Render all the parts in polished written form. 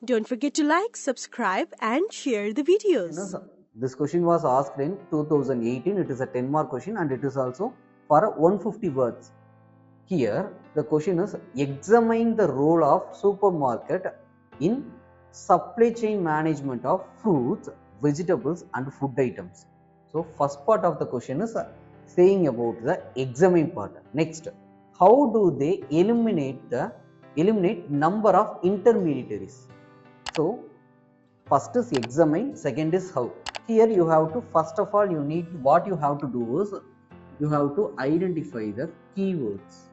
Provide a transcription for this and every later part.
Don't forget to like, subscribe and share the videos. This question was asked in 2018. It is a 10-mark question and it is also for 150 words. Here the question is, examine the role of supermarket in supply chain management of fruits, vegetables and food items. So first part of the question is saying about the examine part. Next, how do they eliminate number of intermediaries? So first is examine, second is how. Here you have to, first of all, what you have to do is you have to identify the keywords.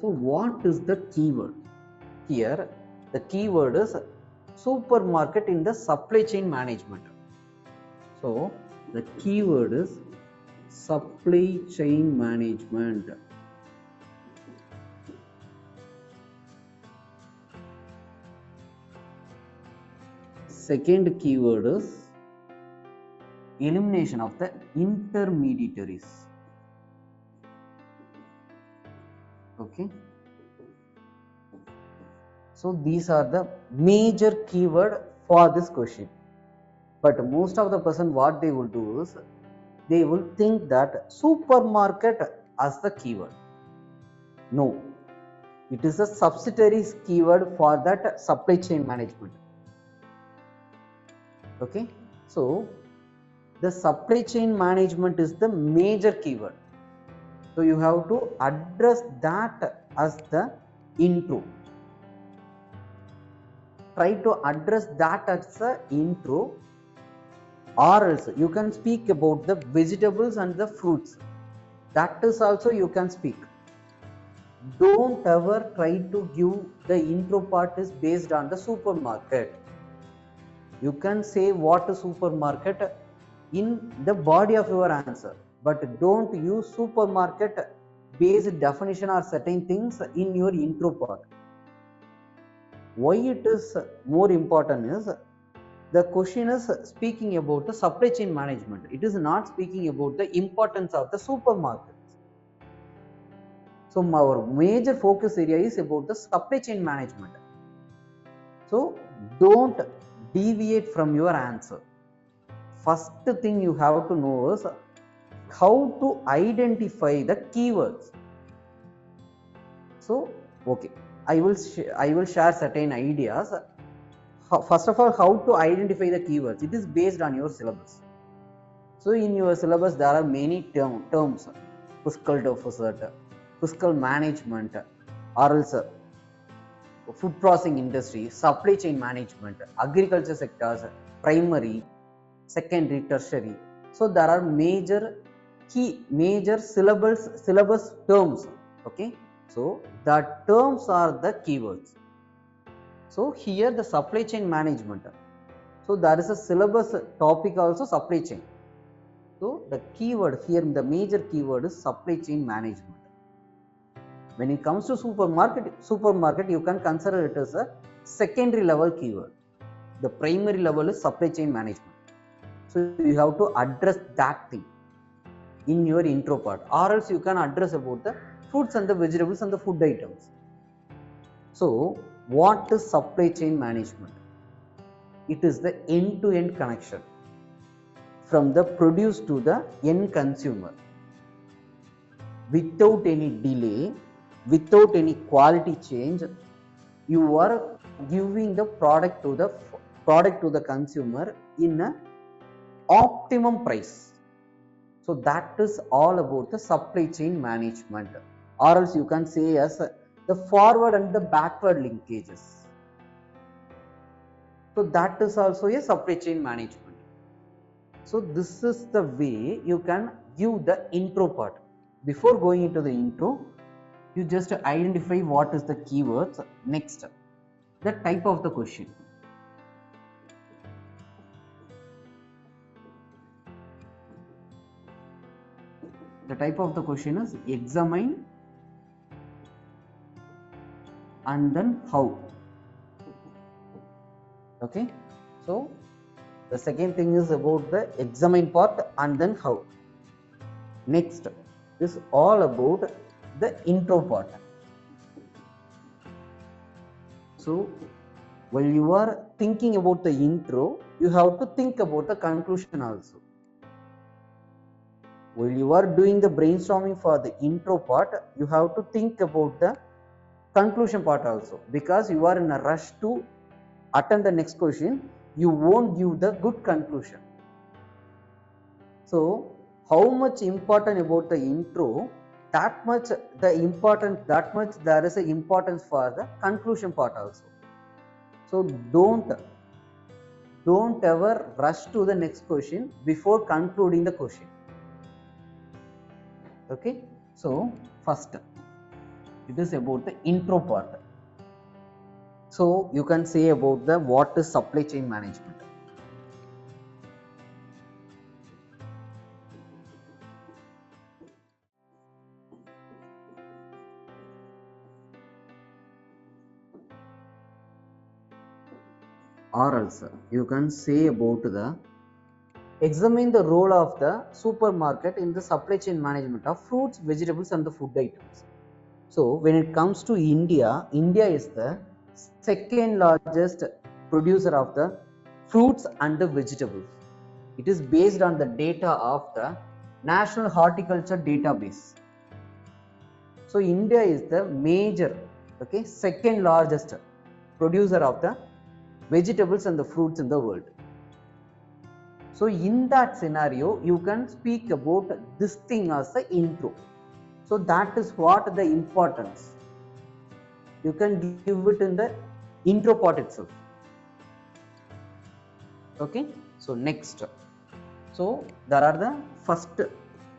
So what is the keyword? Here the keyword is supermarket in the supply chain management. So the keyword is supply chain management. Second keyword is elimination of the intermediaries. Okay. So these are the major keyword for this question. But most of the person, what they will do is they will think that supermarket as the keyword. No, it is a subsidiary keyword for that supply chain management. Okay, so the supply chain management is the major keyword. So you have to address that as the intro. Try to address that as the intro, or else you can speak about the vegetables and the fruits. That is also you can speak. Don't ever try to give the intro part is based on the supermarket. You can say what is supermarket in the body of your answer, but don't use supermarket based definition or certain things in your intro part. Why it is more important is the question is speaking about the supply chain management. It is not speaking about the importance of the supermarkets. So our major focus area is about the supply chain management. So don't deviate from your answer. First thing you have to know is how to identify the keywords. So okay, I will share certain ideas. First of all, how to identify the keywords. It is based on your syllabus. So in your syllabus there are many terms: fiscal deficit, fiscal management, or else food processing industry, supply chain management, agriculture sectors, primary, secondary, tertiary. So there are major syllabus terms. Okay, so the terms are the keywords. So here the supply chain management. So there is a syllabus topic also, supply chain. So the keyword here, the major keyword is supply chain management. When it comes to supermarket, you can consider it as a secondary level keyword. The primary level is supply chain management. So you have to address that thing in your intro part, or else you can address about the fruits and the vegetables and the food items. So what is supply chain management? It is the end-to-end connection from the produce to the end consumer, without any delay, without any quality change. You are giving the product to the consumer in an optimum price. So that is all about the supply chain management, or else you can say as the forward and the backward linkages. So that is also a supply chain management. So this is the way you can give the intro part. Before going into the intro, you just identify what is the keywords. Next, the type of the question. The type of the question is examine and then how. Okay, so the second thing is about the examine part and then how. Next is all about the intro part. So while you are thinking about the intro, you have to think about the conclusion also. While you are doing the brainstorming for the intro part, you have to think about the conclusion part also, because you are in a rush to attend the next question, you won't give the good conclusion. So how much important about the intro, that much there is a importance for the conclusion part also. So don't ever rush to the next question before concluding the question. Okay, so first it is about the intro part. So you can say about the what is supply chain management. Or else you can say about the examine the role of the supermarket in the supply chain management of fruits, vegetables and the food items. So when it comes to India, India is the second largest producer of the fruits and the vegetables. It is based on the data of the National Horticulture Database. So India is the major, second largest producer of the vegetables and the fruits in the world. So in that scenario, you can speak about this thing as the intro. So that is what the importance. You can give it in the intro part itself. Okay. So next. So there are the first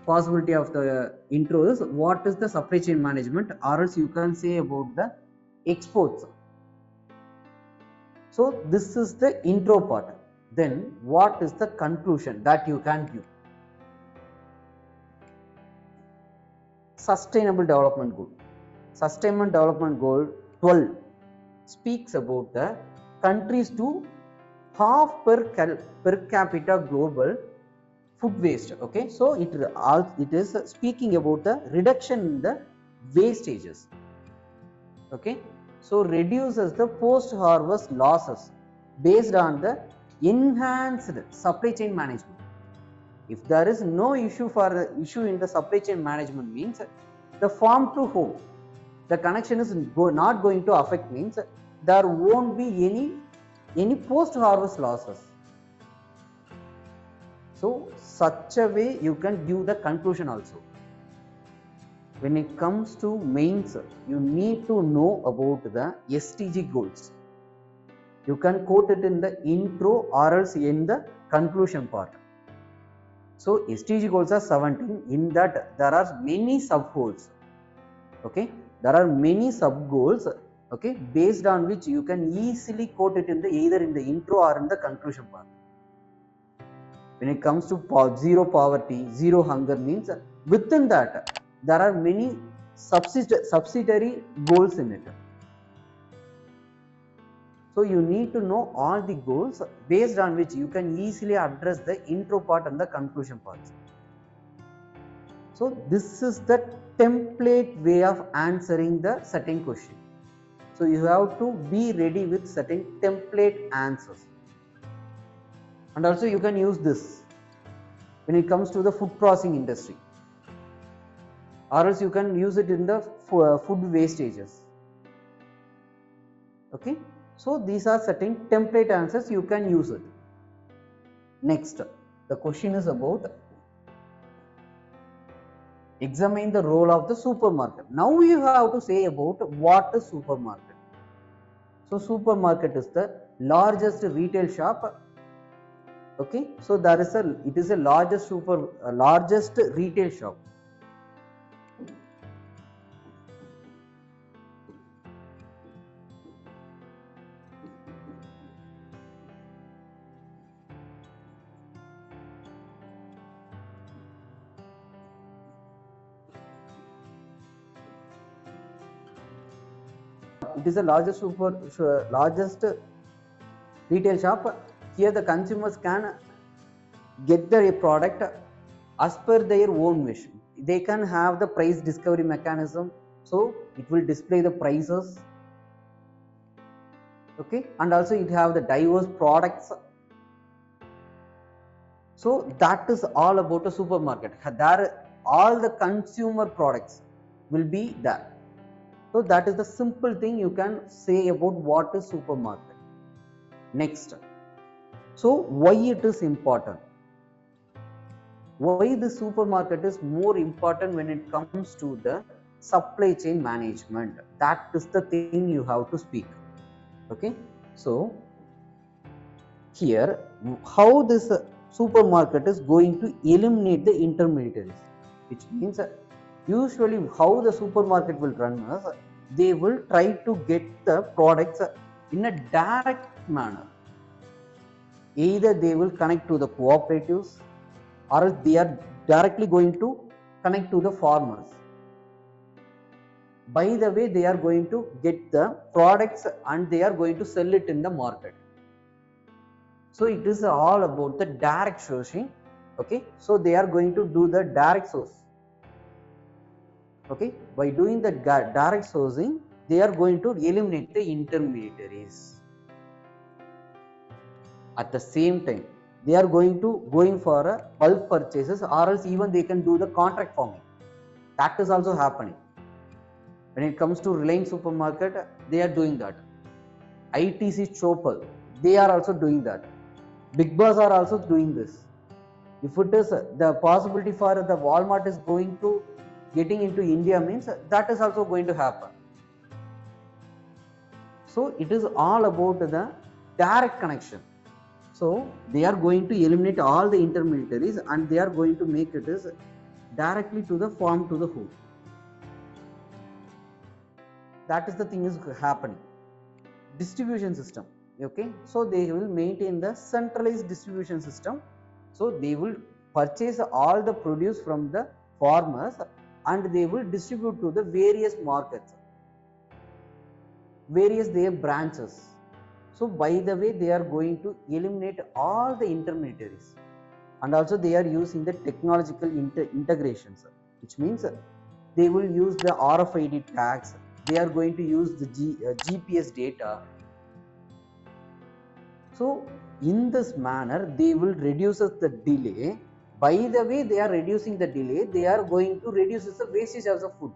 possibility of the intro is what is the supply chain management, or else you can say about the exports. So this is the intro part. Then what is the conclusion that you can give? Sustainable development goal. Sustainable development goal 12 speaks about the countries to half per capita global food waste. Okay, so it is speaking about the reduction in the wastages. Okay, so reduces the post harvest losses based on the enhanced supply chain management. If there is no issue in the supply chain management, means the farm to home, the connection is not going to affect, means there won't be any post harvest losses. So such a way you can give the conclusion also. When it comes to mains, you need to know about the SDG goals. You can quote it in the intro or else in the conclusion part. So SDG goals are 17. In that there are many sub goals. Okay, there are many sub goals. Okay, based on which you can easily quote it in the either in the intro or in the conclusion part. When it comes to zero poverty, zero hunger, means within that there are many subsidiary goals in it. So you need to know all the goals based on which you can easily address the intro part and the conclusion parts. So this is the template way of answering the certain question. So you have to be ready with certain template answers. And also you can use this when it comes to the food processing industry, or else you can use it in the food wastages. Okay, so these are certain template answers, you can use it. Next, the question is about examine the role of the supermarket. Now you have to say about what is supermarket. So supermarket is the largest retail shop. Okay, so it is a largest retail shop. It is the largest retail shop. Here the consumers can get the product as per their own wish. They can have the price discovery mechanism, so it will display the prices. okay, and also it have the diverse products. So that is all about a supermarket. There all the consumer products will be there. So that is the simple thing you can say about what is supermarket. Next, so why it is important, why the supermarket is more important when it comes to the supply chain management, that is the thing you have to speak. Okay, so here how this supermarket is going to eliminate the intermediaries, which means usually how the supermarket will run is they will try to get the products in a direct manner. Either they will connect to the cooperatives or else they are directly going to connect to the farmers. By the way, they are going to get the products and they are going to sell it in the market. So it is all about the direct sourcing. Okay, so they are going to do the direct source. Okay, by doing the direct sourcing, they are going to eliminate the intermediaries. At the same time, they are going for a bulk purchases, or else even they can do the contract farming. That is also happening. When it comes to Reliance supermarket, they are doing that. ITC Chopal, they are also doing that. Big Boss are also doing this. If it is the possibility for the Walmart is going to getting into India, means that is also going to happen. So it is all about the direct connection. So they are going to eliminate all the intermediaries and they are going to make it is directly to the farm, to the home. That is the thing is happening. Distribution system. Okay, so they will maintain the centralized distribution system. So they will purchase all the produce from the farmers and they will distribute to the various markets, various their branches. So by the way, they are going to eliminate all the intermediaries, and also they are using the technological integrations, which means they will use the RFID tags, they are going to use the GPS data. So in this manner they will reduce the delay. By the way, they are reducing the delay, they are going to reduce the wastage of the food,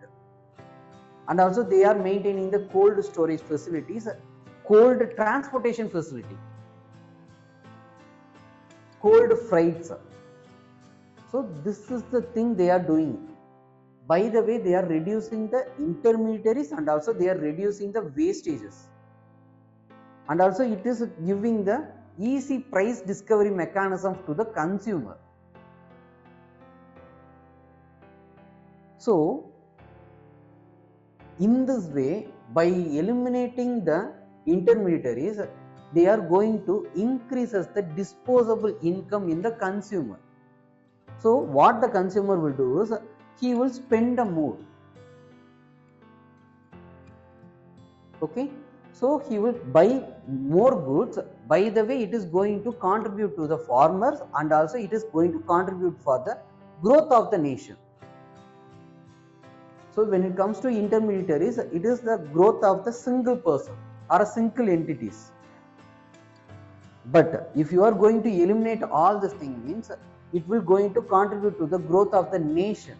and also they are maintaining the cold storage facilities, cold transportation facility, cold freights. So this is the thing they are doing. By the way, they are reducing the intermediaries and also they are reducing the wastages, and also it is giving the easy price discovery mechanisms to the consumer. So in this way, by eliminating the intermediaries, they are going to increase the disposable income in the consumer. So what the consumer will do is he will spend more. Okay, so he will buy more goods. By the way, it is going to contribute to the farmers and also it is going to contribute for the growth of the nation. So when it comes to intermediaries, it is the growth of the single person or a single entities. But if you are going to eliminate all this thing, means it will going to contribute to the growth of the nation.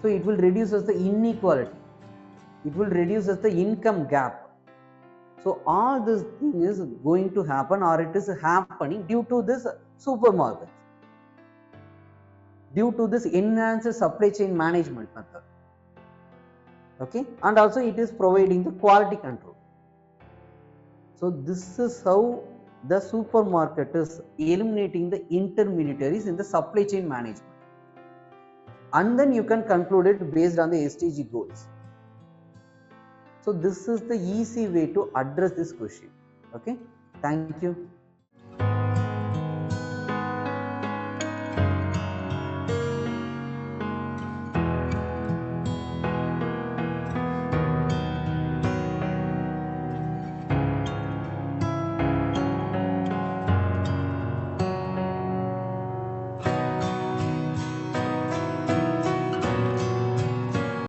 So it will reduce the inequality, it will reduce the income gap. So all this thing is going to happen, or it is happening due to this supermarket, due to this enhanced supply chain management method. Okay, and also it is providing the quality control. So this is how the supermarket is eliminating the intermediaries in the supply chain management, and then you can conclude it based on the SDG goals. So this is the easy way to address this question. Okay, thank you.